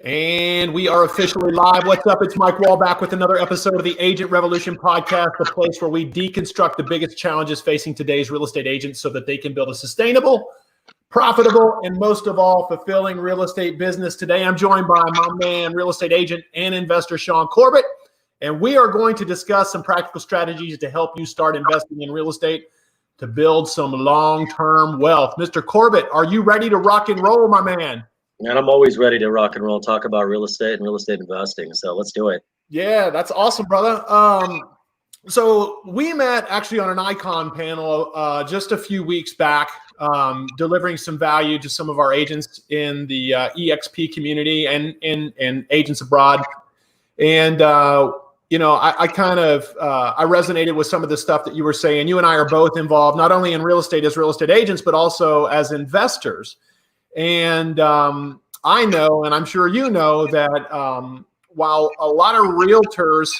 And we are officially live. What's up? It's Mike Wall back with another episode of the Agent Revolution podcast, the place where we deconstruct the biggest challenges facing today's real estate agents so that they can build a sustainable, profitable, and most of all, fulfilling real estate business. Today, I'm joined by my man, real estate agent and investor, Shaune Corbett, and we are going to discuss some practical strategies to help you start investing in real estate to build some long-term wealth. Mr. Corbett, are you ready to rock and roll, my man? And I'm always ready to rock and roll, talk about real estate and real estate investing. So let's do it. Yeah, that's awesome, brother. So we met actually on an Icon panel just a few weeks back, delivering some value to some of our agents in the EXP community and agents abroad. And I kind of I resonated with some of the stuff that you were saying. You and I are both involved not only in real estate as real estate agents, but also as investors. And I know, and I'm sure you know, that while a lot of realtors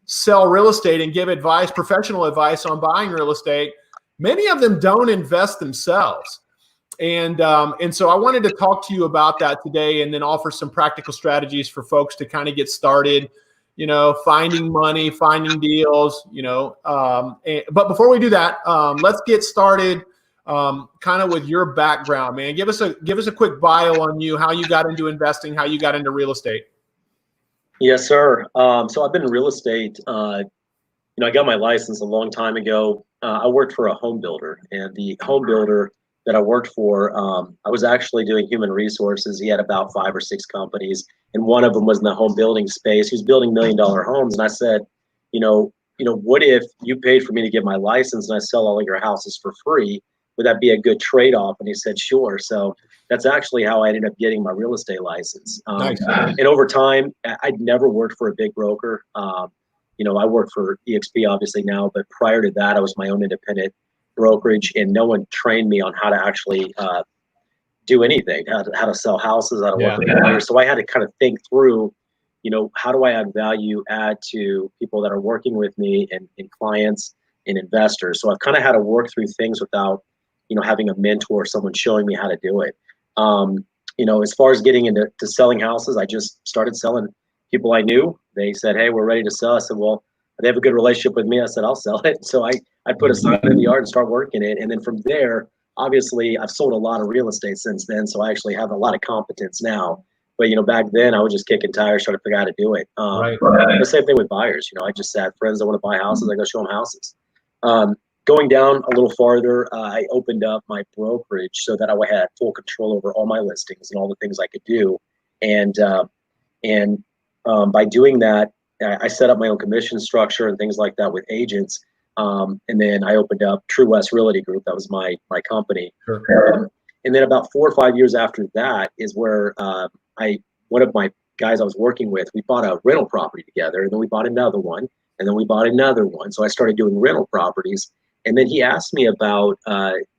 sell real estate and give advice, professional advice on buying real estate, many of them don't invest themselves. And so I wanted to talk to you about that today and then offer some practical strategies for folks to kind of get started, finding money, finding deals, but before we do that, let's get started kind of with your background, man. Give us a quick bio on you, how you got into investing, how you got into real estate. Yes, sir. So I've been in real estate. I got my license a long time ago. I worked for a home builder, and the home builder that I worked for, I was actually doing human resources. He had about 5 or 6 companies, and one of them was in the home building space. He was building $1 million homes, and I said, what if you paid for me to get my license and I sell all of your houses for free? Would that be a good trade-off? And he said, sure. So that's actually how I ended up getting my real estate license. Nice. And over time, I'd never worked for a big broker. I work for EXP obviously now, but prior to that, I was my own independent brokerage, and no one trained me on how to actually do anything, how to sell houses, how to work with buyers. So I had to kind of think through, how do I add to people that are working with me and clients and investors. So I've kind of had to work through things without having a mentor, someone showing me how to do it. As far as getting into selling houses, I just started selling people I knew. They said, hey, we're ready to sell. I said, well, they have a good relationship with me. I said, I'll sell it. So I put a sign in the yard and start working it. And then from there, obviously, I've sold a lot of real estate since then. So I actually have a lot of competence now. But, back then I was just kicking tires, trying to figure out how to do it. Right. The same thing with buyers. I just had friends that want to buy houses. I go show them houses. Going down a little farther, I opened up my brokerage so that I had full control over all my listings and all the things I could do. And by doing that, I set up my own commission structure and things like that with agents. And then I opened up True West Realty Group. That was my company. Sure. And then about 4 or 5 years after that is where one of my guys I was working with, we bought a rental property together, and then we bought another one, and then we bought another one. So I started doing rental properties. And then he asked me about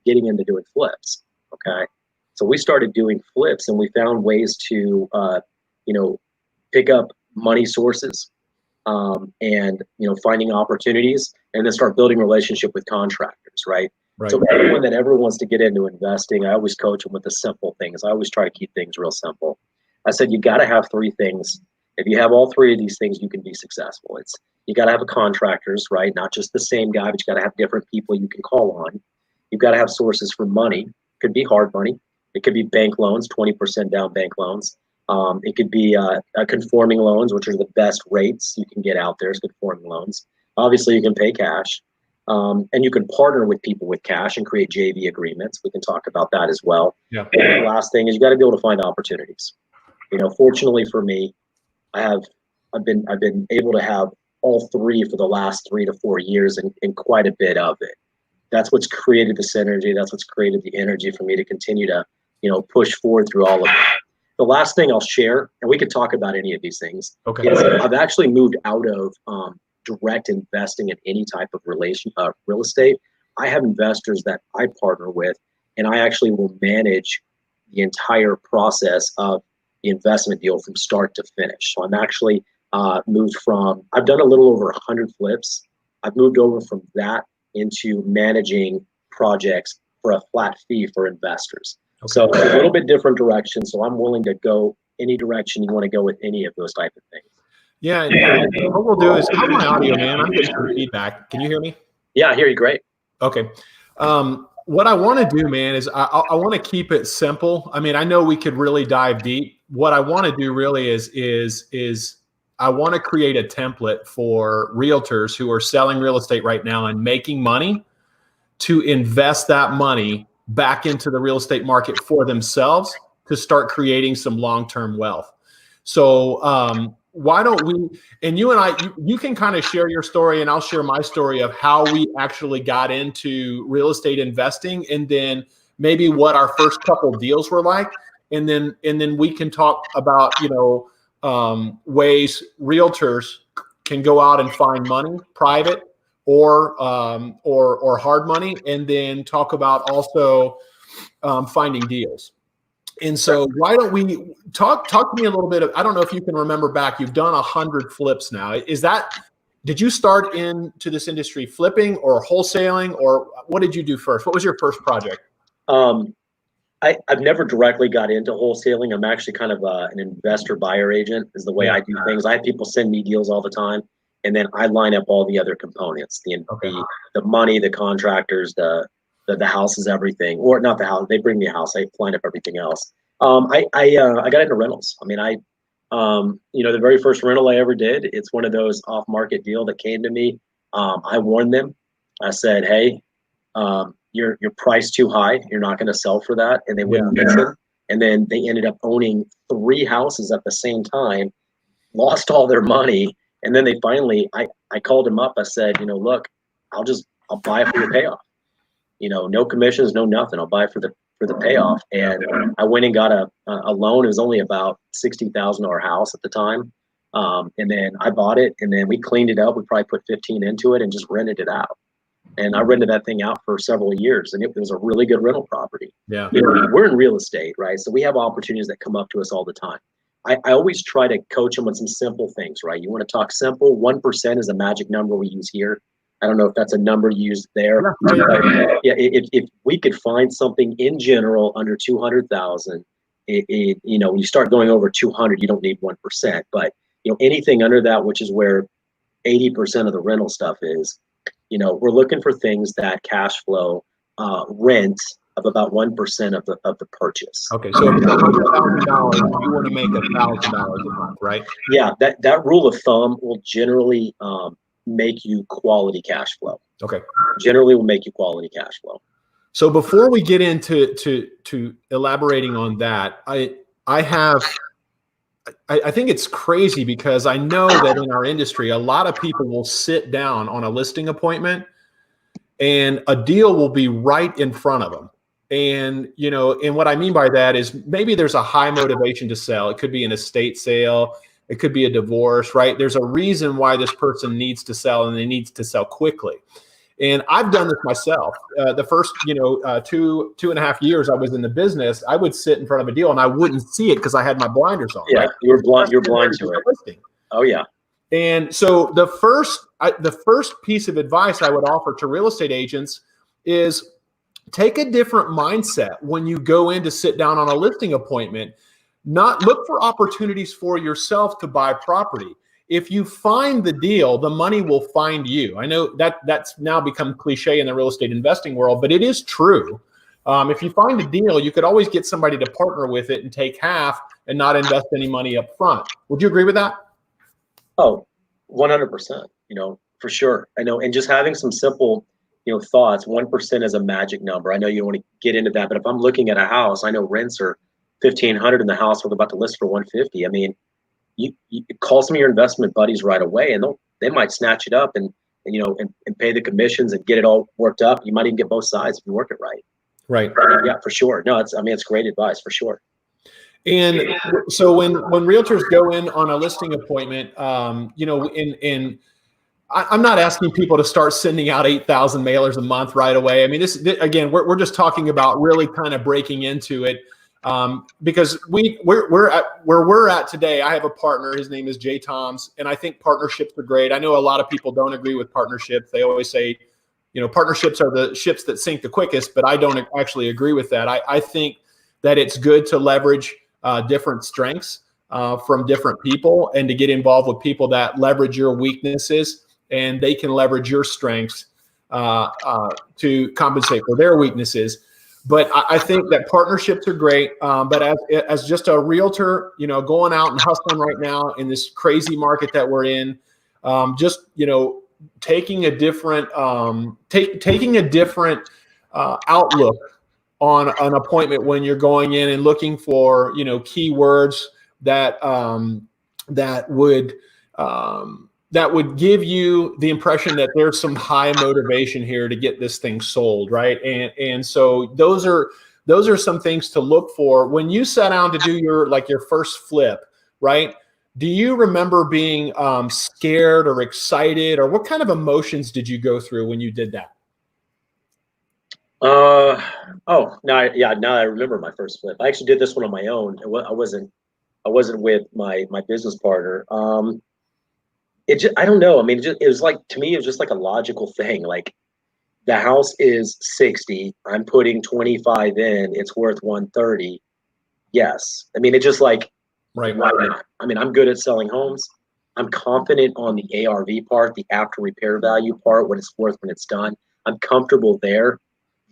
getting into doing flips. Okay. So we started doing flips, and we found ways to, pick up money sources and, finding opportunities, and then start building relationship with contractors. Right. So everyone that ever wants to get into investing, I always coach them with the simple things. I always try to keep things real simple. I said, you got to have 3 things. If you have all 3 of these things, you can be successful. You got to have a contractors, right? Not just the same guy, but you got to have different people you can call on. You've got to have sources for money. It could be hard money. It could be bank loans, 20% down bank loans. It could be conforming loans, which are the best rates you can get out there is conforming loans. Obviously, you can pay cash. And you can partner with people with cash and create JV agreements. We can talk about that as well. Yeah. And the last thing is you got to be able to find opportunities. Fortunately for me, I've been able to have all 3 for the last 3 to 4 years and quite a bit of it. That's what's created the synergy. That's what's created the energy for me to continue to, push forward through all of it. The last thing I'll share, and we could talk about any of these things, is I've actually moved out of direct investing in any type of real estate. I have investors that I partner with, and I actually will manage the entire process of the investment deal from start to finish. So I'm actually moved from, I've done a little over 100 flips. I've moved over from that into managing projects for a flat fee for investors. Okay. So it's a little bit different direction. So I'm willing to go any direction you want to go with any of those type of things. Yeah. And what we'll do is, how's my audio, man? I'm getting some feedback. Can you hear me? Yeah, I hear you great. Okay. What I want to do, man, is I want to keep it simple. I mean, I know we could really dive deep. What I want to do really is I want to create a template for realtors who are selling real estate right now and making money to invest that money back into the real estate market for themselves to start creating some long-term wealth. So why don't we, and you and I, you can kind of share your story and I'll share my story of how we actually got into real estate investing, and then maybe what our first couple of deals were like. And then we can talk about, ways realtors can go out and find money, private or hard money, and then talk about also finding deals. And so why don't we talk to me a little bit of, I don't know if you can remember back, you've done 100 flips now. Did you start into this industry flipping or wholesaling, or what did you do first? What was your first project? I've never directly got into wholesaling. I'm actually kind of an investor buyer agent is the way I do things. I have people send me deals all the time, and then I line up all the other components, the money, the contractors, the houses, everything, or not the house. They bring me a house. I line up everything else. I got into rentals. I mean, the very first rental I ever did, it's one of those off market deal that came to me. I warned them. I said, hey, you're priced too high. You're not going to sell for that. And they wouldn't listen. And then they ended up owning 3 houses at the same time, lost all their money. And then they finally, I called them up. I said, look, I'll buy it for the payoff. No commissions, no nothing. I'll buy it for the payoff. And I went and got a loan. It was only about $60,000 house at the time. And then I bought it, and then we cleaned it up. We probably put 15 into it and just rented it out. And I rented that thing out for several years, and it was a really good rental property. Yeah. We're in real estate, right? So we have opportunities that come up to us all the time. I always try to coach them on some simple things, right? You want to talk simple. 1% is a magic number we use here. I don't know if that's a number used there. If we could find something in general under 200,000, when you start going over 200, you don't need 1%. But anything under that, which is where 80% of the rental stuff is, we're looking for things that cash flow rent of about 1% of the purchase. Okay, so if it's $100,000, you want to make $1,000 a month, right? Yeah, that rule of thumb will generally make you quality cash flow. Okay. Generally will make you quality cash flow. So before we get into elaborating on that, I think it's crazy because I know that in our industry, a lot of people will sit down on a listing appointment and a deal will be right in front of them. And, and what I mean by that is maybe there's a high motivation to sell. It could be an estate sale. It could be a divorce, right? There's a reason why this person needs to sell, and they need to sell quickly. And I've done this myself. The first, 2.5 years I was in the business, I would sit in front of a deal and I wouldn't see it because I had my blinders on. Yeah, right? You're blind to it. Oh yeah. And so the first piece of advice I would offer to real estate agents is take a different mindset when you go in to sit down on a listing appointment. Not look for opportunities for yourself to buy property. If you find the deal, the money will find you. I know that's now become cliche in the real estate investing world, but it is true. If you find a deal, you could always get somebody to partner with it and take half and not invest any money up front. Would you agree with that? Oh, 100%, for sure. I know. And just having some simple, thoughts, 1% is a magic number. I know you don't want to get into that, but if I'm looking at a house, I know rents are $1,500 in the house we're about to list for $150. I mean, you call some of your investment buddies right away, and they might snatch it up and pay the commissions and get it all worked up. You might even get both sides if you work it right. Right. Yeah, for sure. No, it's great advice for sure. And so when realtors go in on a listing appointment, I'm not asking people to start sending out 8,000 mailers a month right away. I mean, this again, we're just talking about really kind of breaking into it. Because we're at where we're at today. I have a partner. His name is Jay Toms, and I think partnerships are great. I know a lot of people don't agree with partnerships. They always say, partnerships are the ships that sink the quickest, but I don't actually agree with that. I think that it's good to leverage different strengths. from different people, and to get involved with people that leverage your weaknesses and they can leverage your strengths to compensate for their weaknesses. But I think that partnerships are great. But as just a realtor, going out and hustling right now in this crazy market that we're in, just, taking a different outlook on an appointment when you're going in and looking for, keywords that would give you the impression that there's some high motivation here to get this thing sold, right? And so those are some things to look for when you sat down to do your first flip, right? Do you remember being scared or excited, or what kind of emotions did you go through when you did that? Now I remember my first flip. I actually did this one on my own. I wasn't with my business partner. I don't know. I mean, it was like, to me, it was just like a logical thing. Like, the house is 60. I'm putting 25 in. It's worth 130. Yes. I mean, it just like, right. Why not? I mean, I'm good at selling homes. I'm confident on the ARV part, the after repair value part, what it's worth when it's done. I'm comfortable there.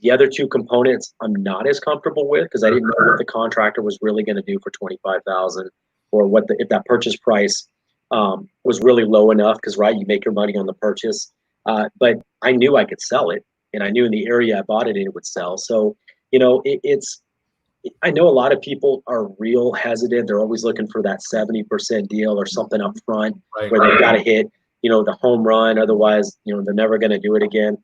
The other two components I'm not as comfortable with, because I didn't know what the contractor was really going to do for 25,000, or if that purchase price was really low enough, because you make your money on the purchase. But I knew I could sell it, and I knew in the area I bought it in, it would sell. So, I know a lot of people are real hesitant. They're always looking for that 70% deal or something up front, right, where they've got to hit, the home run. Otherwise, they're never going to do it again.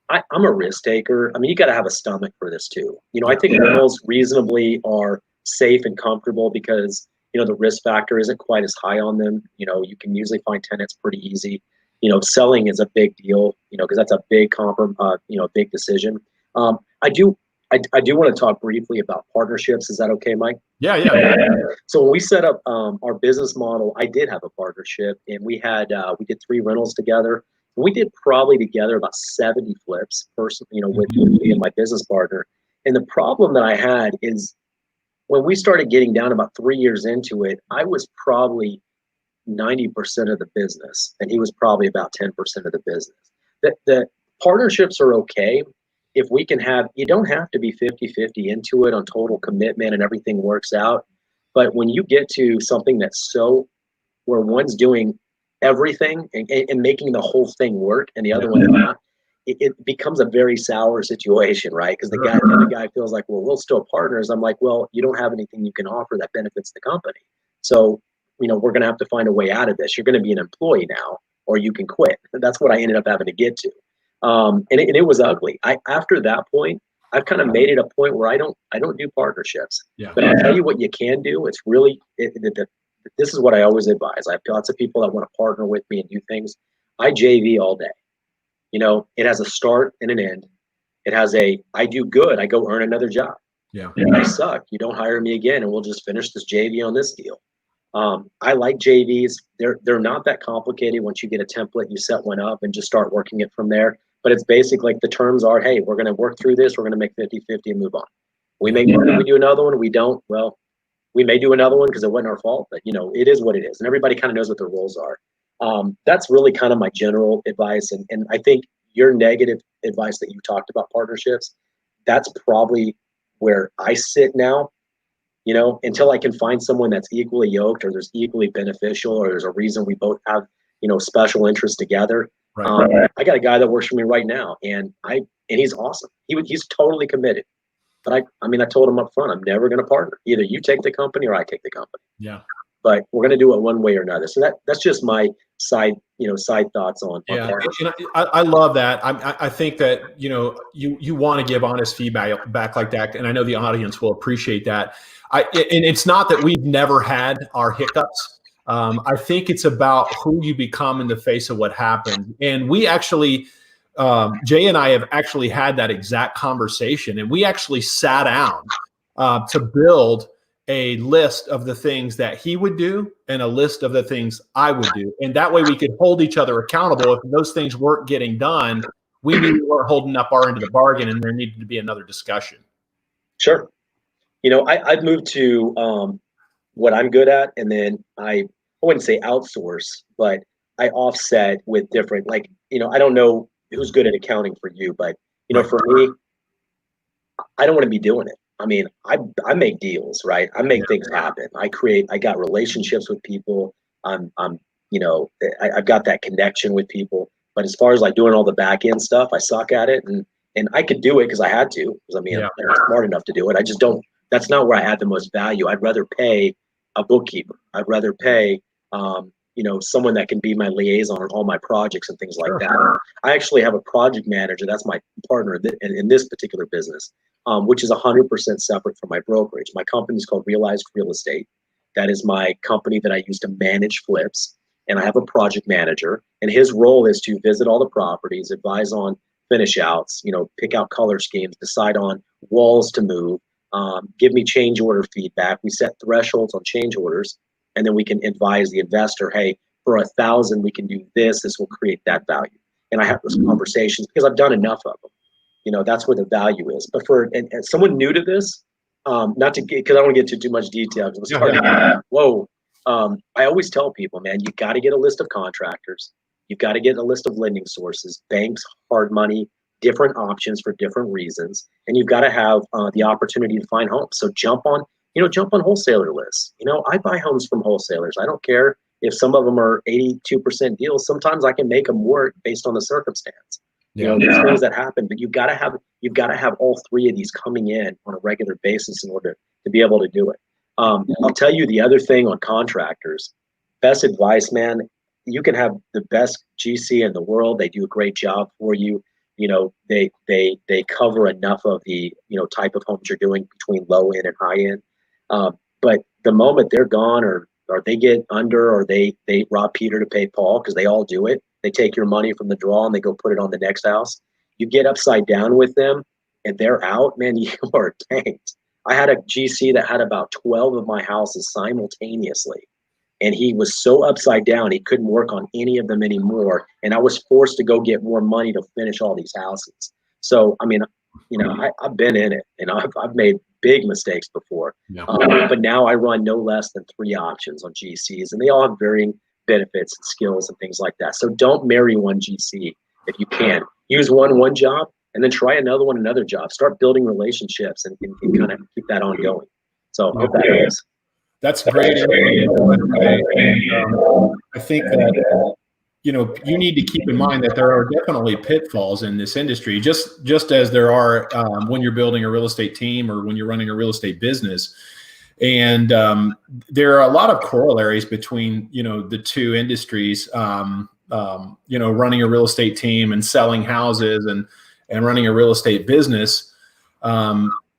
I'm a risk taker. I mean, you got to have a stomach for this too. I think rentals reasonably are safe and comfortable because, the risk factor isn't quite as high on them. You can usually find tenants pretty easy. Selling is a big deal, because that's a big big decision. I do want to talk briefly about partnerships. Is that okay, Mike? Yeah. So when we set up our business model, I did have a partnership, and we did 3 rentals together. We did probably together about 70 flips, with me and my business partner. And the problem that I had is when we started getting down about 3 years into it, I was probably 90% of the business, and he was probably about 10% of the business. The partnerships are okay if we can you don't have to be 50-50 into it on total commitment and everything works out. But when you get to something that's where one's doing everything and making the whole thing work and the other one not, it becomes a very sour situation, right? Because the other guy feels like, well, we're still partners. I'm like, well, you don't have anything you can offer that benefits the company. So, we're going to have to find a way out of this. You're going to be an employee now, or you can quit. That's what I ended up having to get to. And it was ugly. After that point, I've kind of made it a point where I don't do partnerships. Yeah. But I'll tell you what you can do. It's really, this is what I always advise. I have lots of people that want to partner with me and do things. I JV all day. It has a start and an end. It has I do good, I go earn another job. Yeah. If I suck, you don't hire me again, and we'll just finish this JV on this deal. I like JVs. They're not that complicated. Once you get a template, you set one up and just start working it from there. But it's basically like the terms are, hey, we're going to work through this. We're going to make 50-50 and move on. We make money, we do another one. We don't, well, we may do another one because it wasn't our fault, but it is what it is. And everybody kind of knows what their roles are. That's really kind of my general advice. And I think your negative advice that you talked about partnerships, that's probably where I sit now. Until I can find someone that's equally yoked, or there's equally beneficial, or there's a reason we both have, special interests together. Right. I got a guy that works for me right now, and he's awesome. He's totally committed. But I told him up front, I'm never going to partner. Either you take the company or I take the company. Yeah. But we're going to do it one way or another. So that's just my side thoughts on. Yeah, and I love that. I think that you want to give honest feedback back like that, and I know the audience will appreciate that. And it's not that we've never had our hiccups. I think it's about who you become in the face of what happened. And we actually, Jay and I have actually had that exact conversation, and we actually sat down to build a list of the things that he would do and a list of the things I would do. And that way we could hold each other accountable. If those things weren't getting done, we knew we weren't holding up our end of the bargain, and there needed to be another discussion. Sure. I've moved to what I'm good at, and then I wouldn't say outsource, but I offset with different, like, I don't know who's good at accounting for you, but Right. for me, I don't want to be doing it. I mean, I make deals, right? I make things happen. I got relationships with people. I'm, I've got that connection with people. But as far as like doing all the back end stuff, I suck at it, and I could do it because I had to. Because I mean, Yeah. I'm smart enough to do it. I just don't. That's not where I add the most value. I'd rather pay a bookkeeper. I'd rather pay, someone that can be my liaison on all my projects and things like Sure. that. I actually have a project manager. That's my partner in this particular business, which is 100% separate from my brokerage. My company is called Realized Real Estate. That is my company that I use to manage flips. And I have a project manager, and his role is to visit all the properties, advise on finish outs, pick out color schemes, decide on walls to move, give me change order feedback. We set thresholds on change orders, and then we can advise the investor, hey, for 1,000, we can do this. This will create that value. And I have those conversations because I've done enough of them. That's where the value is. But for and someone new to this, not to get, because I don't want to get into too much detail. Whoa. I always tell people, man, you got to get a list of contractors. You've got to get a list of lending sources, banks, hard money, different options for different reasons, and you've got to have the opportunity to find homes. So jump on wholesaler lists. I buy homes from wholesalers. I don't care if some of them are 82% deals. Sometimes I can make them work based on the circumstance. There's things that happen, but you've got to have all three of these coming in on a regular basis in order to be able to do it. I'll tell you the other thing on contractors. Best advice, man. You can have the best GC in the world. They do a great job for you. They cover enough of the type of homes you're doing between low end and high end. But the moment they're gone, or they get under, or they rob Peter to pay Paul, because they all do it. They take your money from the draw and they go put it on the next house. You get upside down with them and they're out, man, you are tanked. I had a GC that had about 12 of my houses simultaneously. And he was so upside down, he couldn't work on any of them anymore. And I was forced to go get more money to finish all these houses. So, I mean, I've been in it, and I've made big mistakes before. Yeah. But now I run no less than 3 options on GCs, and they all have varying benefits and skills and things like that. So don't marry one GC if you can. Use one job, and then try another job. Start building relationships and kind of keep that ongoing. So I hope that helps. That's great. I think that you need to keep in mind that there are definitely pitfalls in this industry, just as there are when you're building a real estate team or when you're running a real estate business. And there are a lot of corollaries between the two industries. Running a real estate team and selling houses and running a real estate business.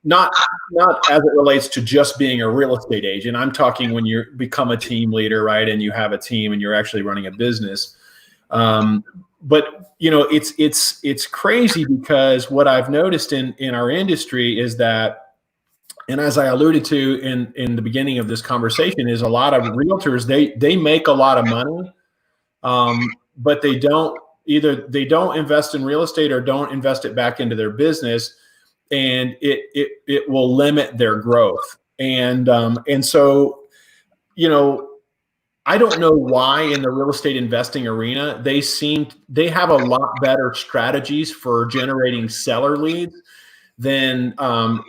Not as it relates to just being a real estate agent. I'm talking when you become a team leader, right? And you have a team and you're actually running a business. But it's crazy, because what I've noticed in our industry is that, and as I alluded to in the beginning of this conversation, is a lot of realtors, they make a lot of money, but they don't invest in real estate or don't invest it back into their business. And it will limit their growth. And so, I don't know why in the real estate investing arena, they have a lot better strategies for generating seller leads than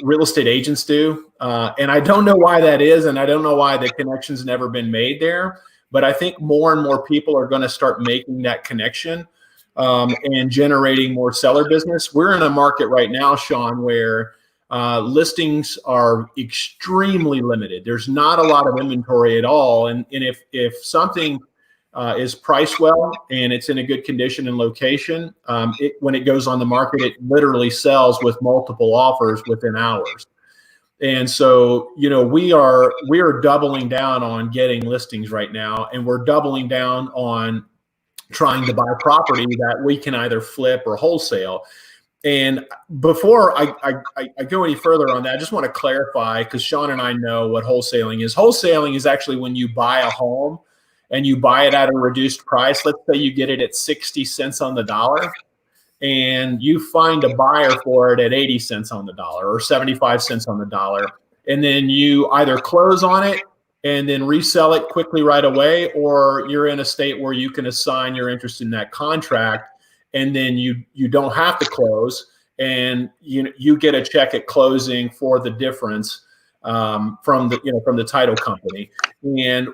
real estate agents do. And I don't know why that is. And I don't know why the connection's never been made there. But I think more and more people are going to start making that connection. And generating more seller business. We're in a market right now, Shaune, where listings are extremely limited. There's not a lot of inventory at all. And if something is priced well and it's in a good condition and location, when it goes on the market, it literally sells with multiple offers within hours. And so, we are doubling down on getting listings right now, and we're doubling down on trying to buy property that we can either flip or wholesale. And before I go any further on that, I just want to clarify, because Shaune and I know what wholesaling is. Wholesaling is actually when you buy a home and you buy it at a reduced price. Let's say you get it at 60 cents on the dollar, and you find a buyer for it at 80 cents on the dollar or 75 cents on the dollar. And then you either close on it and then resell it quickly right away, or you're in a state where you can assign your interest in that contract, and then you don't have to close, and you get a check at closing for the difference from the title company. And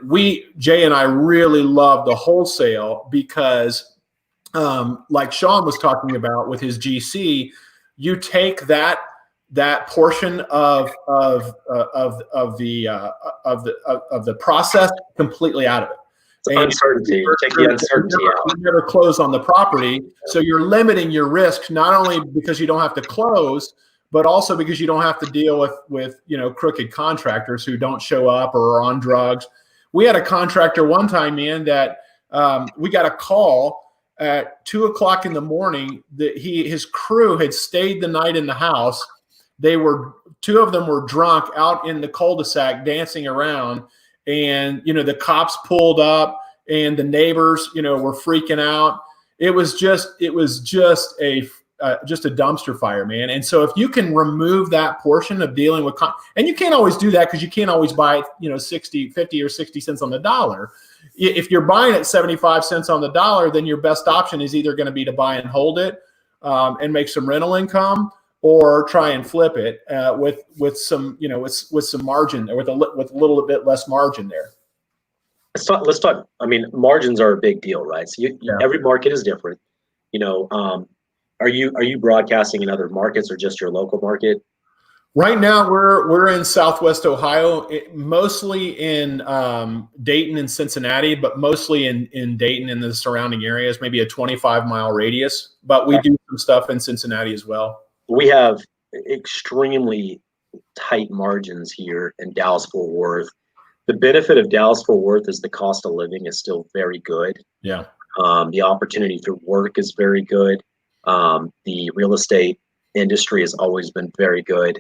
Jay and I really love the wholesale because, like Shaune was talking about with his GC, you take that portion of the process completely out of it. Uncertainty. Take the uncertainty out. You never close on the property, so you're limiting your risk, not only because you don't have to close, but also because you don't have to deal with crooked contractors who don't show up or are on drugs. We had a contractor one time, man, that we got a call at 2 o'clock in the morning that his crew had stayed the night in the house. Two of them were drunk out in the cul-de-sac dancing around, and the cops pulled up, and the neighbors were freaking out. It was just a dumpster fire, man. And so if you can remove that portion of dealing with, and you can't always do that because you can't always buy it 50 or 60 cents on the dollar. If you're buying it 75 cents on the dollar, then your best option is either going to be to buy and hold it and make some rental income, or try and flip it with some margin, or with a little bit less margin there. Let's talk. I mean, margins are a big deal, right? So every market is different. Are you broadcasting in other markets or just your local market? Right now, we're in Southwest Ohio, mostly in Dayton and Cincinnati, but mostly in Dayton and the surrounding areas, maybe a 25-mile radius. But we do some stuff in Cincinnati as well. We have extremely tight margins here in Dallas-Fort Worth. The benefit of Dallas-Fort Worth is the cost of living is still very good. Yeah. The opportunity for work is very good. The real estate industry has always been very good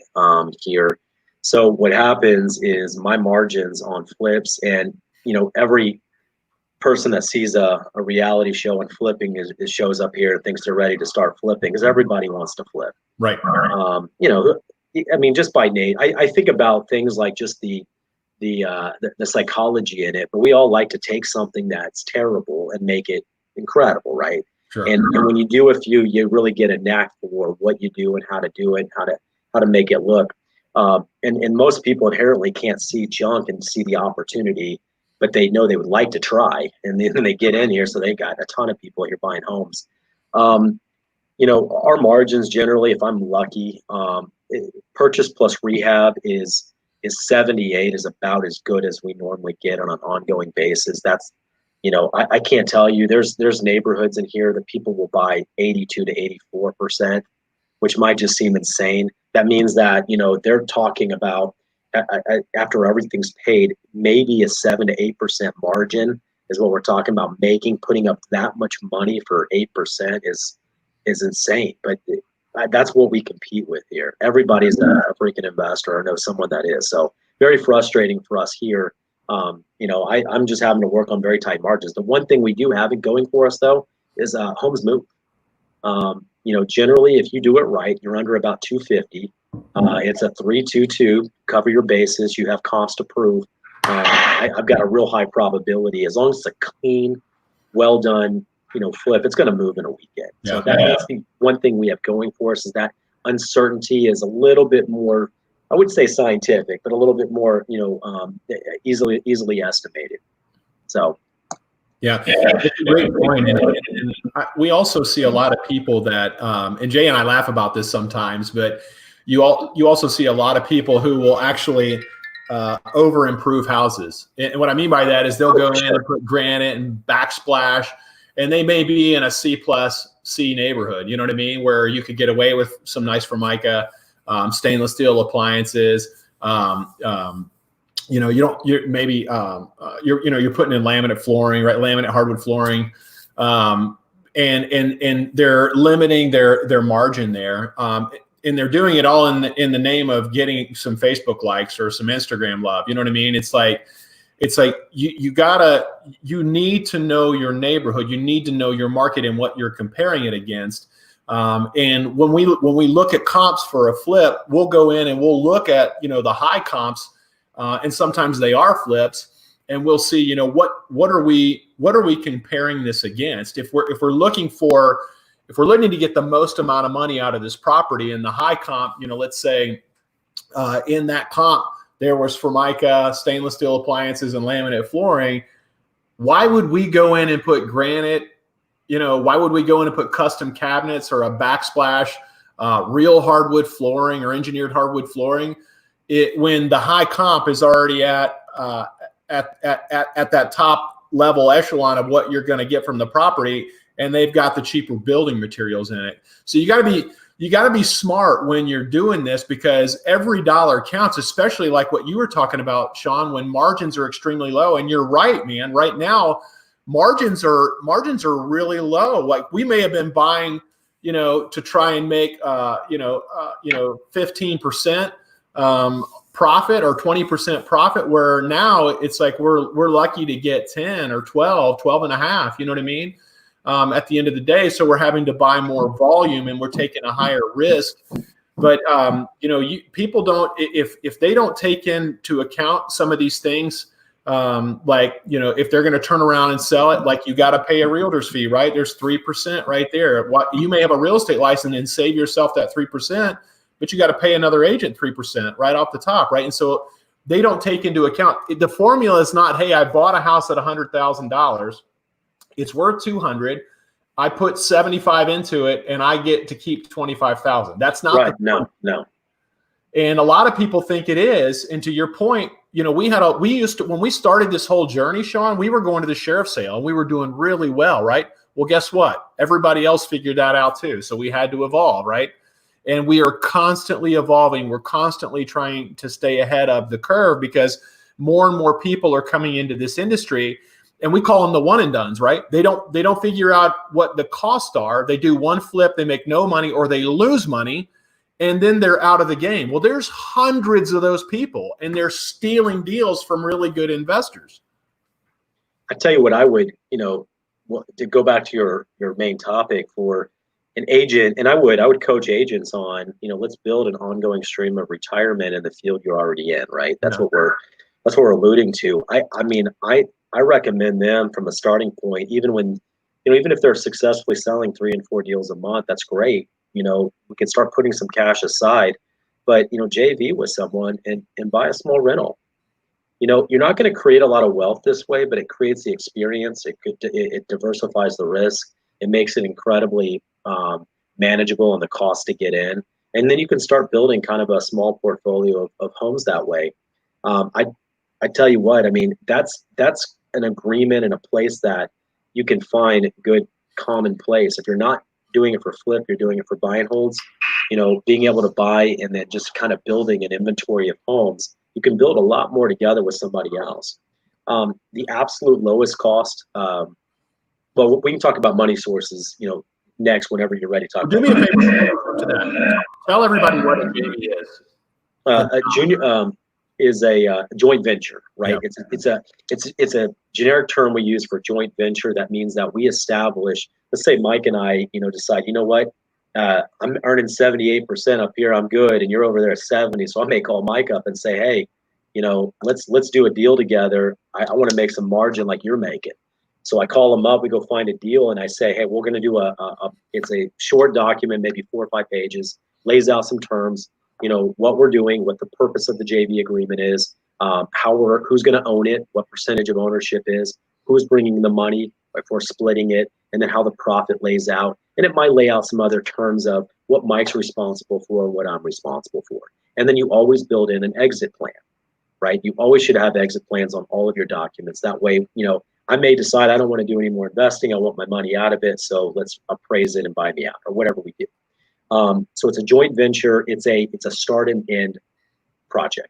here. So what happens is my margins on flips, and every person that sees a reality show on flipping shows up here and thinks they're ready to start flipping, because everybody wants to flip. Right. I mean, just by name, I think about things like just the psychology in it, but we all like to take something that's terrible and make it incredible, right? Sure. And when you do a few, you really get a knack for what you do and how to do it, how to make it look. And most people inherently can't see junk and see the opportunity, but they know they would like to try, and then they get in here. So they got a ton of people here buying homes. Our margins generally, if I'm lucky, purchase plus rehab is 78 is about as good as we normally get on an ongoing basis. That's, I can't tell you, there's neighborhoods in here that people will buy 82 to 84%, which might just seem insane. That means that, they're talking about, after everything's paid, maybe a 7 to 8% margin is what we're talking about making. Putting up that much money for 8% is insane. But that's what we compete with here. Everybody's a freaking investor or knows someone that is. So very frustrating for us here. I'm just having to work on very tight margins. The one thing we do have it going for us, though, is homes move. Generally, if you do it right, you're under about 250. It's a 3-2-2, cover your bases. You have comps to prove. I've got a real high probability, as long as it's a clean, well done, flip, it's going to move in a weekend. So that's the one thing we have going for us, is that uncertainty is a little bit more, I would say scientific, but a little bit more, easily estimated. So. Yeah, that's a great point. And we also see a lot of people that, and Jay and I laugh about this sometimes, but you also see a lot of people who will actually over improve houses. And what I mean by that is they'll go in and put granite and backsplash, and they may be in a C+C neighborhood, you know what I mean, where you could get away with some nice Formica, stainless steel appliances. You're putting in laminate flooring, right? Laminate hardwood flooring. And they're limiting their margin there. And they're doing it all in the name of getting some Facebook likes or some Instagram love. You know what I mean? It's like you need to know your neighborhood. You need to know your market and what you're comparing it against. And when we look at comps for a flip, we'll go in and we'll look at, the high comps and sometimes they are flips. And we'll see, you know, what are we comparing this against? If we're looking to get the most amount of money out of this property in the high comp, you know, let's say in that comp there was Formica, stainless steel appliances, and laminate flooring. Why would we go in and put granite? You know, why would we go in and put custom cabinets or a backsplash, real hardwood flooring or engineered hardwood flooring, when the high comp is already at that top level echelon of what you're going to get from the property, and they've got the cheaper building materials in it. So you got to be smart when you're doing this, because every dollar counts, especially like what you were talking about, Shaune, when margins are extremely low. And you're right, man. Right now, margins are really low. Like, we may have been buying, you know, to try and make 15% profit or 20% profit, where now it's like we're lucky to get 10 or 12 and a half, you know what I mean? At the end of the day. So we're having to buy more volume and we're taking a higher risk. But you know, people don't, if they don't take into account some of these things, like, you know, if they're going to turn around and sell it, like, you got to pay a realtor's fee, right? There's 3% right there. You may have a real estate license and save yourself that 3%, but you got to pay another agent 3% right off the top, right? And so they don't take into account, the formula is not, hey, I bought a house at $100,000. It's worth 200. I put 75 into it and I get to keep 25,000. That's not right. No. And a lot of people think it is. And to your point, you know, when we started this whole journey, Shaune, we were going to the sheriff's sale and we were doing really well, right? Well, guess what? Everybody else figured that out too. So we had to evolve, right? And we are constantly evolving. We're constantly trying to stay ahead of the curve, because more and more people are coming into this industry, and we call them the one and dones, right? They don't figure out what the costs are. They do one flip, they make no money, or they lose money, and then they're out of the game. Well, there's hundreds of those people, and they're stealing deals from really good investors. I tell you what, I would, you know, to go back to your main topic, for an agent, and I would coach agents on, you know, let's build an ongoing stream of retirement in the field you're already in, right? That's what we're alluding to. I mean, I recommend them from a starting point, even when, you know, even if they're successfully selling 3 and 4 deals a month, that's great. You know, we can start putting some cash aside, but, you know, JV with someone and buy a small rental. You know, you're not going to create a lot of wealth this way, but it creates the experience. It diversifies the risk. It makes it incredibly manageable on the cost to get in. And then you can start building kind of a small portfolio of homes that way. I tell you what, I mean, that's an agreement and a place that you can find good common place. If you're not doing it for flip, you're doing it for buy and holds, you know, being able to buy and then just kind of building an inventory of homes, you can build a lot more together with somebody else. The absolute lowest cost, well, we can talk about money sources, you know, next whenever you're ready to talk. Do me a favor to that. Tell everybody what a JV is. A junior is a joint venture, right? Yep. It's a generic term we use for joint venture. That means that we establish. Let's say Mike and I, you know, decide, you know what, I'm earning 78% up here, I'm good, and you're over there at 70. So I may call Mike up and say, hey, you know, let's do a deal together. I want to make some margin like you're making. So I call him up, we go find a deal, and I say, hey, we're going to do it's a short document, maybe 4 or 5 pages, lays out some terms, you know, what we're doing, what the purpose of the JV agreement is, who's going to own it, what percentage of ownership is, who's bringing the money if we're splitting it, and then how the profit lays out. And it might lay out some other terms of what Mike's responsible for and what I'm responsible for. And then you always build in an exit plan, right? You always should have exit plans on all of your documents. That way, you know, I may decide I don't want to do any more investing. I want my money out of it. So let's appraise it and buy me out, or whatever we do. So it's a joint venture. It's a start and end project.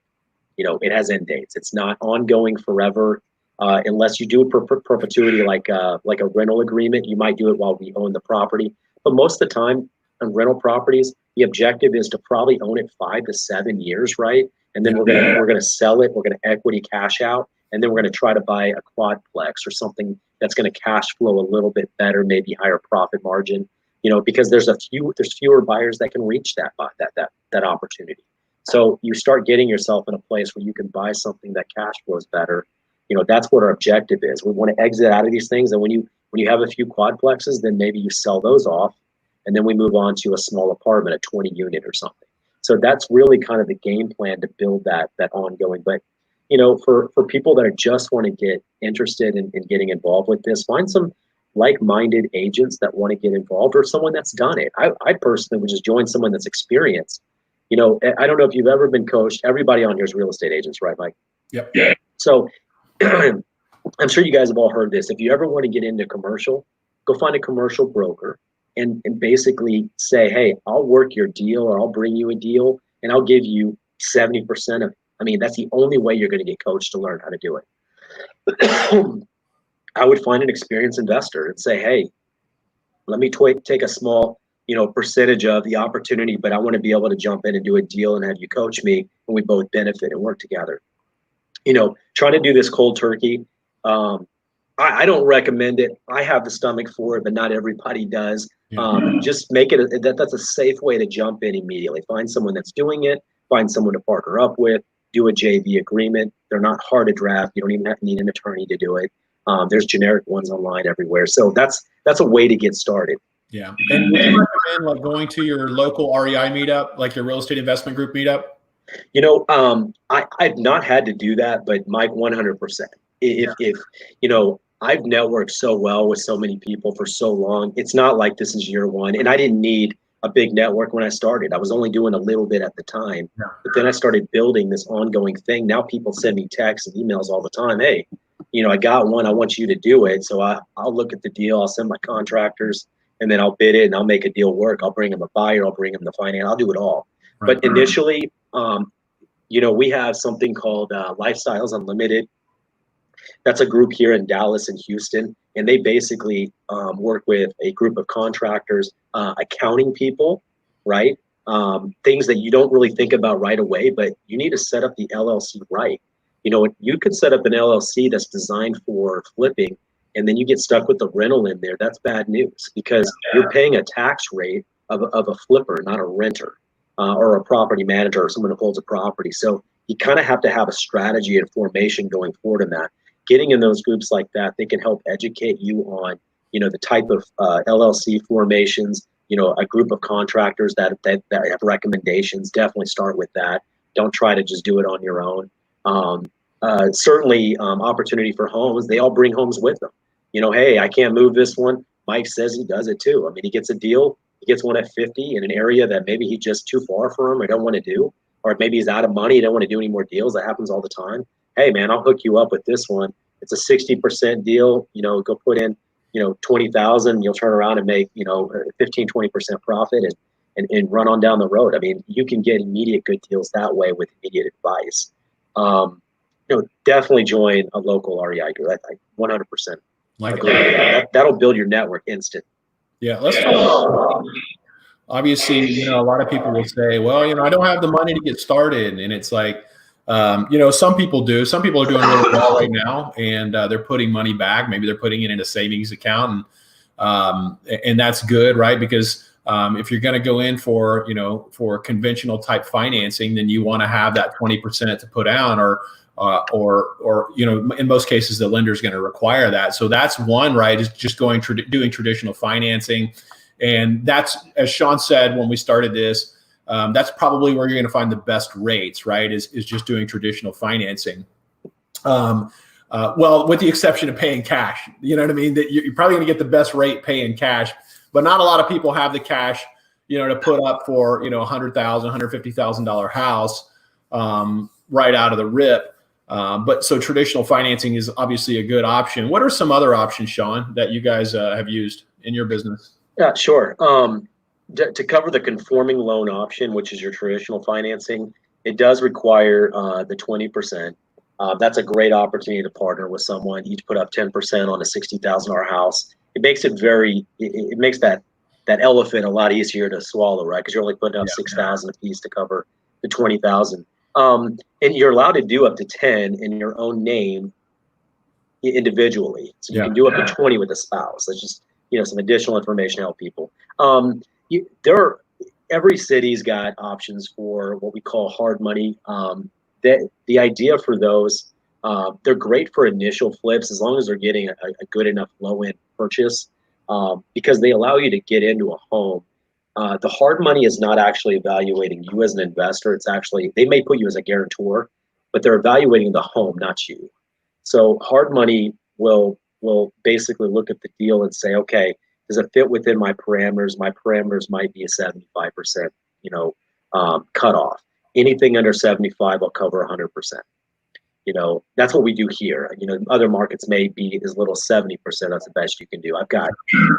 You know, it has end dates. It's not ongoing forever, unless you do it for perpetuity, like a rental agreement. You might do it while we own the property. But most of the time on rental properties, the objective is to probably own it 5 to 7 years, right? And then we're gonna sell it. We're gonna equity cash out, and then we're gonna try to buy a quadplex or something that's gonna cash flow a little bit better, maybe higher profit margin. You know, because there's fewer buyers that can reach that opportunity. So you start getting yourself in a place where you can buy something that cash flows better. That's what our objective is. We want to exit out of these things. And when you have a few quadplexes, then maybe you sell those off, and then we move on to a small apartment, a 20 unit or something. So that's really kind of the game plan to build that ongoing. But for people that just want to get interested in getting involved with this, find some like-minded agents that want to get involved, or someone that's done it. I personally would just join someone that's experienced. I don't know if you've ever been coached. Everybody on here is real estate agents, right, Mike? Yep. Yeah. So I'm sure you guys have all heard this. If you ever want to get into commercial, go find a commercial broker and basically say, hey, I'll work your deal, or I'll bring you a deal, and I'll give you 70% of it. I mean, that's the only way you're going to get coached to learn how to do it. I would find an experienced investor and say, hey, let me take a small, percentage of the opportunity, but I want to be able to jump in and do a deal and have you coach me, and we both benefit and work together. Trying to do this cold turkey, I don't recommend it. I have the stomach for it, but not everybody does. Just make it that's a safe way to jump in immediately. Find someone that's doing it. Find someone to partner up with. Do a JV agreement. They're not hard to draft. You don't even have to need an attorney to do it. There's generic ones online everywhere. So that's a way to get started. Yeah. And would you recommend going to your local REI meetup, like your real estate investment group meetup? I've not had to do that, but Mike, 100%. If I've networked so well with so many people for so long. It's not like this is year one, and I didn't need a big network when I started. I was only doing a little bit at the time, but then I started building this ongoing thing. Now people send me texts and emails all the time. Hey, I got one. I want you to do it. So I'll look at the deal. I'll send my contractors, and then I'll bid it, and I'll make a deal work. I'll bring them a buyer. I'll bring them the finance. I'll do it all. Right. But initially, we have something called Lifestyles Unlimited. That's a group here in Dallas and Houston, and they basically work with a group of contractors, accounting people, right? Things that you don't really think about right away, but you need to set up the LLC right. You could set up an LLC that's designed for flipping, and then you get stuck with the rental in there. That's bad news, because you're paying a tax rate of a flipper, not a renter, or a property manager, or someone who holds a property. So you kind of have to have a strategy and formation going forward in that. Getting in those groups like that, they can help educate you on, the type of LLC formations, a group of contractors that have recommendations. Definitely start with that. Don't try to just do it on your own. Certainly opportunity for homes. They all bring homes with them. Hey, I can't move this one. Mike says he does it too. I mean, he gets a deal. He gets one at 50 in an area that maybe he's just too far for him or don't want to do, or maybe he's out of money. He don't want to do any more deals. That happens all the time. Hey man, I'll hook you up with this one. It's a 60% deal. Go put in, 20,000. You'll turn around and make, 15, 20% profit and run on down the road. I mean, you can get immediate good deals that way with immediate advice. Definitely join a local REI group. I 100% agree with that. That'll build your network instant. Yeah, let's talk about. Obviously, a lot of people will say, well, I don't have the money to get started. And it's like, some people do. Some people are doing really well right now, and they're putting money back. Maybe they're putting it in a savings account, and that's good, right? Because if you're going to go in for conventional type financing, then you want to have that 20% to put out, or in most cases the lender is going to require that. So that's one, right? Is just doing traditional financing. And that's, as Shaune said when we started this, that's probably where you're going to find the best rates, right? Is just doing traditional financing. Well, with the exception of paying cash, you know what I mean? That you're probably going to get the best rate paying cash, but not a lot of people have the cash, to put up for $100,000, $150,000 house right out of the rip. But so traditional financing is obviously a good option. What are some other options, Shaune, that you guys have used in your business? Yeah, sure. To cover the conforming loan option, which is your traditional financing, it does require the 20%. That's a great opportunity to partner with someone. Each put up 10% on a $60,000 house. It makes it it makes that elephant a lot easier to swallow, right? Because you're only putting up $6,000 a piece to cover the $20,000. And you're allowed to do up to 10 in your own name individually. So you can do up to 20 with a spouse. That's just some additional information to help people. every city's got options for what we call hard money. The idea for those, they're great for initial flips as long as they're getting a good enough low end purchase, because they allow you to get into a home. The hard money is not actually evaluating you as an investor. It's actually, they may put you as a guarantor, but they're evaluating the home, not you. So hard money will basically look at the deal and say, okay, does it fit within my parameters? My parameters might be a 75%, cutoff. Anything under 75, I'll cover 100%. That's what we do here. Other markets may be as little as 70%. That's the best you can do. I've got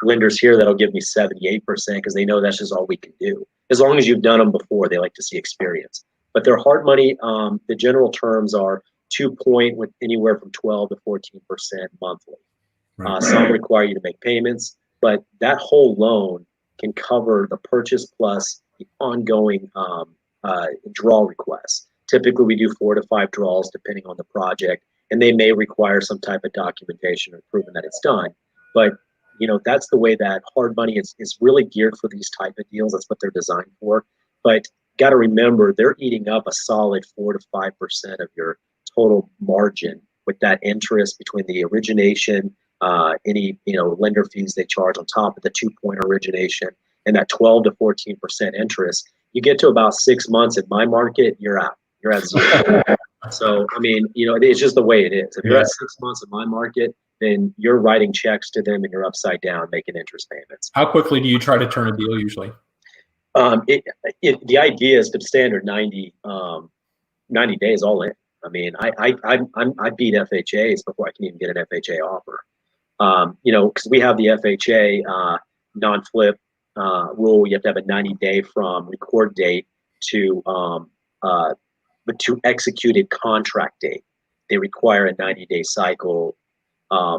lenders here that'll give me 78% because they know that's just all we can do. As long as you've done them before, they like to see experience. But their hard money, the general terms are 2 point with anywhere from 12 to 14% monthly. Right. Some require you to make payments, but that whole loan can cover the purchase plus the ongoing draw requests. Typically, we do 4 to 5 draws depending on the project, and they may require some type of documentation or proving that it's done. But that's the way that hard money is really geared for these type of deals. That's what they're designed for. But got to remember, they're eating up a solid 4 to 5% of your total margin with that interest between the origination, any lender fees they charge on top of the 2 point origination, and that 12 to 14% interest. You get to about 6 months in my market, you're out. You're at zero. So it's just the way it is. If you're at 6 months in my market, then you're writing checks to them and you're upside down making interest payments. How quickly do you try to turn a deal usually? The idea is to standard 90 days all in. I mean, I beat FHAs before I can even get an FHA offer. Because we have the FHA non-flip rule. You have to have a 90-day from record date to executed contract date. They require a 90-day cycle. I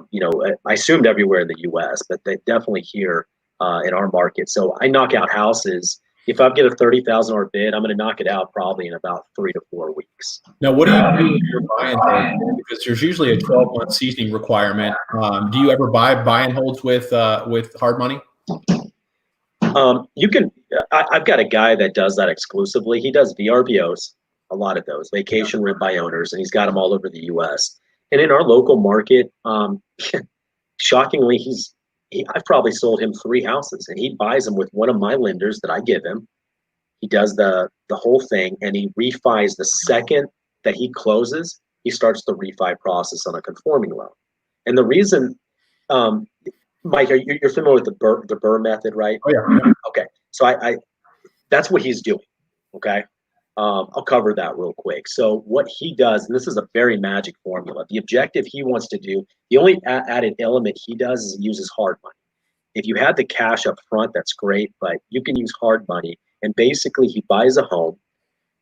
assumed everywhere in the U.S., but they definitely here in our market. So I knock out houses. If I get a $30,000 bid, I'm going to knock it out probably in about 3 to 4 weeks. Now, what do you do if you're buy and hold? Because there's usually a 12-month seasoning requirement. Do you ever buy and holds with hard money? You can. I've got a guy that does that exclusively. He does VRBOs, a lot of those vacation rent by owners, and he's got them all over the U.S. And in our local market, shockingly, I've probably sold him 3 houses, and he buys them with one of my lenders that I give him. He does the whole thing, and he refis the second that he closes. He starts the refi process on a conforming loan. And the reason, Mike, you're familiar with the Burr method, right? Oh yeah. Okay, so I that's what he's doing. Okay, I'll cover that real quick. So what he does, and this is a very magic formula. The objective he wants to do, the only added element he does is he uses hard money. If you had the cash up front, that's great, but you can use hard money. And basically, he buys a home,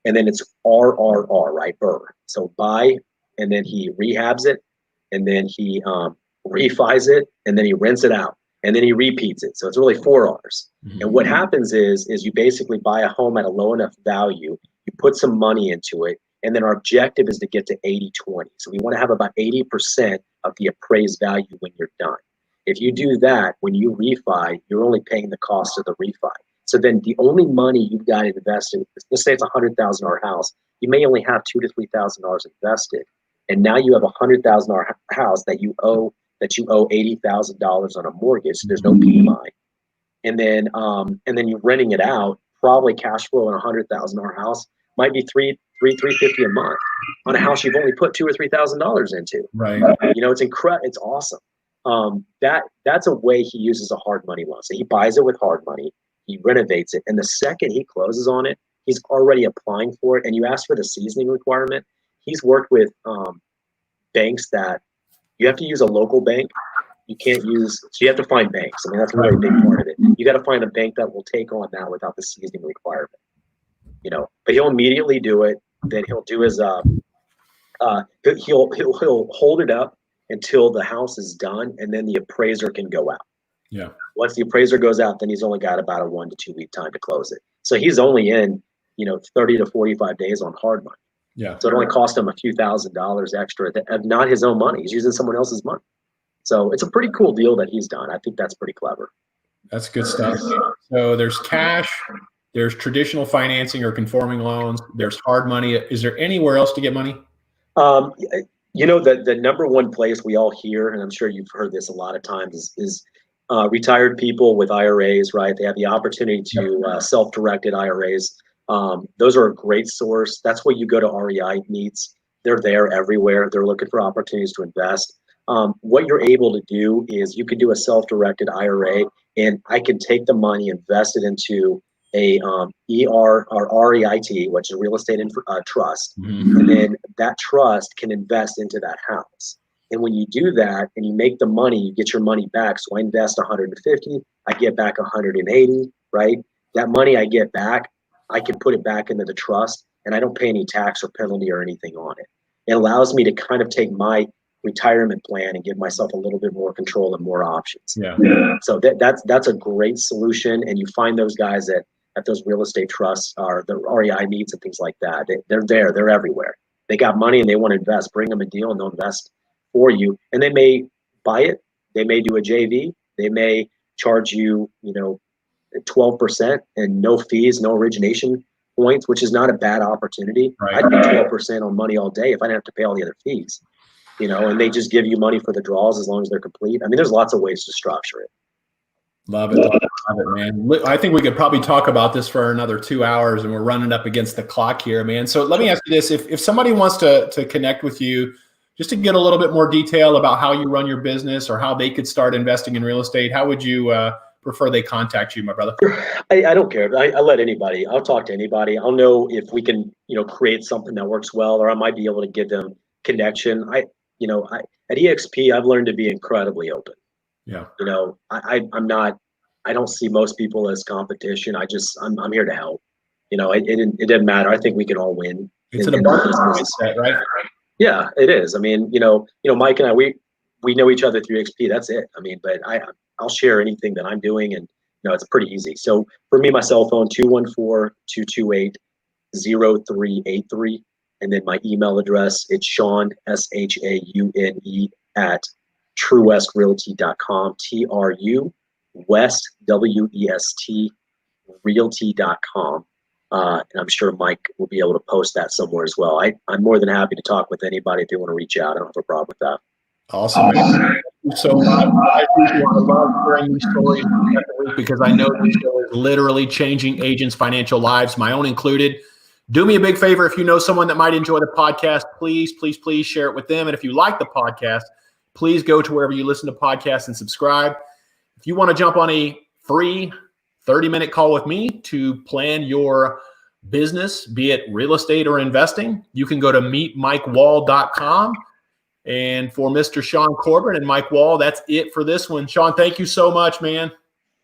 and then it's RRR, right? Burr. So buy, and then he rehabs it, and then he refis it, and then he rents it out, and then he repeats it. So it's really 4 R's. Mm-hmm. And what happens is you basically buy a home at a low enough value, you put some money into it, and then our objective is to get to 80-20. So we want to have about 80% of the appraised value when you're done. If you do that, when you refi, you're only paying the cost of the refi. So then the only money you've got invested, let's say it's a $100,000 house, you may only have $2,000 to $3,000 invested, and now you have a $100,000 house that you owe $80,000 on a mortgage. So there's no PMI, and then you're renting it out. Probably cash flow on a $100,000 house might be $350 a month on a house you've only put $2,000 or $3,000 into. Right. It's incredible. It's awesome. That's a way he uses a hard money loan. So he buys it with hard money. He renovates it, and the second he closes on it, he's already applying for it. And you asked for the seasoning requirement. He's worked with banks that you have to use a local bank. You can't use, so you have to find banks. I mean, that's a really big part of it. You got to find a bank that will take on that without the seasoning requirement. But he'll immediately do it. Then he'll do his he'll hold it up until the house is done, and then the appraiser can go out. Yeah. Once the appraiser goes out, then he's only got about a 1 to 2 week time to close it. So he's only in, 30 to 45 days on hard money. Yeah. So it only cost him a few $1,000s extra, not his own money. He's using someone else's money. So it's a pretty cool deal that he's done. I think that's pretty clever. That's good stuff. So there's cash, there's traditional financing or conforming loans, there's hard money. Is there anywhere else to get money? The number one place we all hear, and I'm sure you've heard this a lot of times, is retired people with IRAs, right? They have the opportunity to self-directed IRAs. Those are a great source. That's where you go to REI meets. They're there everywhere. They're looking for opportunities to invest. What you're able to do is you could do a self-directed IRA, and I can take the money, invest it into a ER or REIT, which is real estate trust, and then that trust can invest into that house. And when you do that and you make the money, you get your money back. So I invest 150, I get back 180, right? That money I get back, I can put it back into the trust, and I don't pay any tax or penalty or anything on it. It allows me to kind of take my retirement plan and give myself a little bit more control and more options. Yeah. So that's a great solution. And you find those guys at those real estate trusts or the REI meets and things like that. They're everywhere. They got money and they want to invest. Bring them a deal and they'll invest for you. And they may buy it. They may do a JV. They may charge you, 12% and no fees, no origination points, which is not a bad opportunity. Right. I'd pay 12% on money all day if I didn't have to pay all the other fees. And they just give you money for the draws as long as they're complete. I mean, there's lots of ways to structure it. Love it, man. I think we could probably talk about this for another 2 hours, and we're running up against the clock here, man. So let me ask you this: if somebody wants to connect with you, just to get a little bit more detail about how you run your business or how they could start investing in real estate, how would you prefer they contact you, my brother? I don't care. I let anybody. I'll talk to anybody. I'll know if we can, create something that works well, or I might be able to give them connection. At EXP, I've learned to be incredibly open. Yeah. I don't see most people as competition. I'm here to help. It doesn't matter. I think we can all win. It's an abundance mindset, right? Yeah, it is. I mean, Mike and I, we know each other through EXP. That's it. I mean, but I'll share anything that I'm doing, and it's pretty easy. So for me, my cell phone 214-228-0383. And then my email address, it's Shaune, SHAUNE, at truewestrealty.com, West, WEST, realty.com. And I'm sure Mike will be able to post that somewhere as well. I'm more than happy to talk with anybody if they want to reach out. I don't have a problem with that. Awesome. Thank you so much. I love hearing these stories because I know this show is literally changing agents' financial lives, my own included. Do me a big favor. If you know someone that might enjoy the podcast, please, please, please share it with them. And if you like the podcast, please go to wherever you listen to podcasts and subscribe. If you want to jump on a free 30-minute call with me to plan your business, be it real estate or investing, you can go to meetmikewall.com. And for Mr. Shaune Corbett and Mike Wall, that's it for this one. Shaune, thank you so much, man.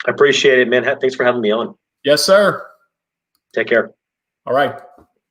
I appreciate it, man. Thanks for having me on. Yes, sir. Take care. All right.